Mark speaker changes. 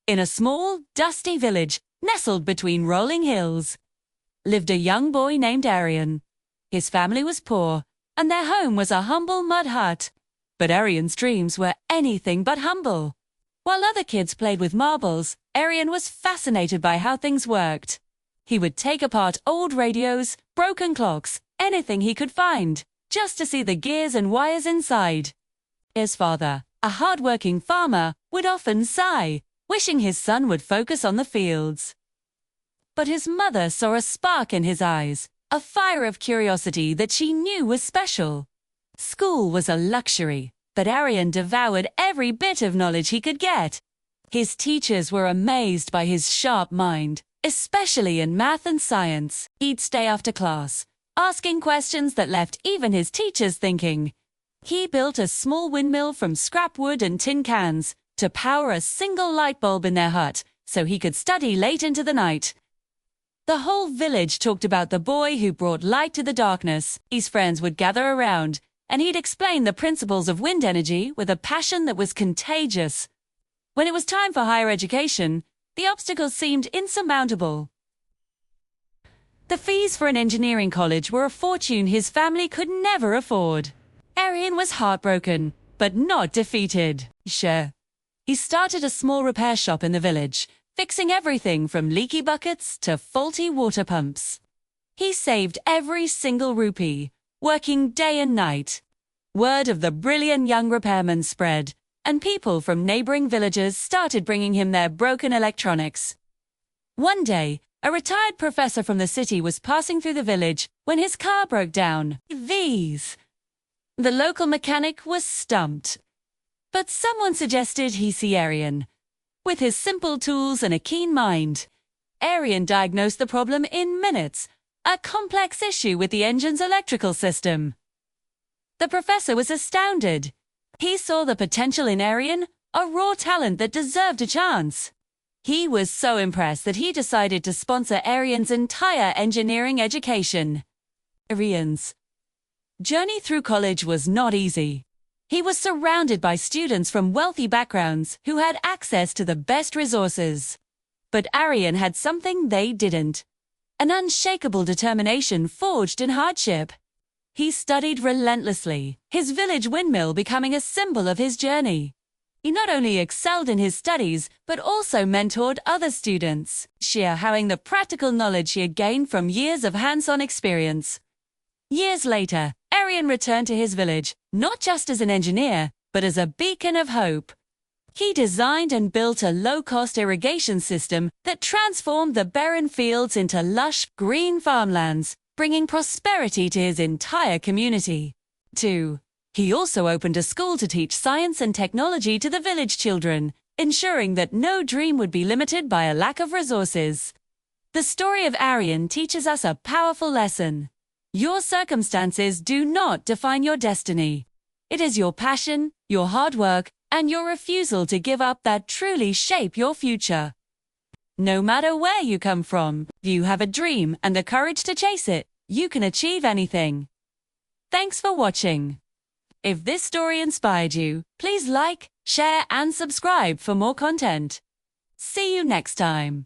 Speaker 1: In a small, dusty village nestled between rolling hills, lived a young boy named Arian. His family was poor, and their home was a humble mud hut. But Arian's dreams were anything but humble. While other kids played with marbles, Arian was fascinated by how things worked. He would take apart old radios, broken clocks, anything he could find, just to see the gears and wires inside. His father, a hard-working farmer, would often sigh, wishing his son would focus on the fields. But his mother saw a spark in his eyes, a fire of curiosity that she knew was special. School was a luxury, but Arian devoured every bit of knowledge he could get. His teachers were amazed by his sharp mind, especially in math and science. He'd stay after class, asking questions that left even his teachers thinking. He built a small windmill from scrap wood and tin cans to power a single light bulb in their hut so he could study late into the night. The whole village talked about the boy who brought light to the darkness. His friends would gather around, and he'd explain the principles of wind energy with a passion that was contagious. When it was time for higher education, the obstacles seemed insurmountable. The fees for an engineering college were a fortune his family could never afford. Arian was heartbroken, but not defeated. He started a small repair shop in the village, fixing everything from leaky buckets to faulty water pumps. He saved every single rupee, working day and night. Word of the brilliant young repairman spread, and people from neighboring villages started bringing him their broken electronics. One day, a retired professor from the city was passing through the village when his car broke down. The local mechanic was stumped. But someone suggested he see Arian. With his simple tools and a keen mind, Arian diagnosed the problem in minutes, a complex issue with the engine's electrical system. The professor was astounded. He saw the potential in Arian, a raw talent that deserved a chance. He was so impressed that he decided to sponsor Arian's entire engineering education. Arian's journey through college was not easy. He was surrounded by students from wealthy backgrounds who had access to the best resources. But Arian had something they didn't: an unshakable determination forged in hardship. He studied relentlessly, his village windmill becoming a symbol of his journey. He not only excelled in his studies, but also mentored other students, sharing the practical knowledge he had gained from years of hands-on experience. Years later, Arian returned to his village, not just as an engineer, but as a beacon of hope. He designed and built a low-cost irrigation system that transformed the barren fields into lush, green farmlands, bringing prosperity to his entire community. 2. He also opened a school to teach science and technology to the village children, ensuring that no dream would be limited by a lack of resources. The story of Arian teaches us a powerful lesson. Your circumstances do not define your destiny. It is your passion, your hard work, and your refusal to give up that truly shape your future. No matter where you come from, if you have a dream and the courage to chase it, you can achieve anything. Thanks for watching. If this story inspired you, please like, share, and subscribe for more content. See you next time.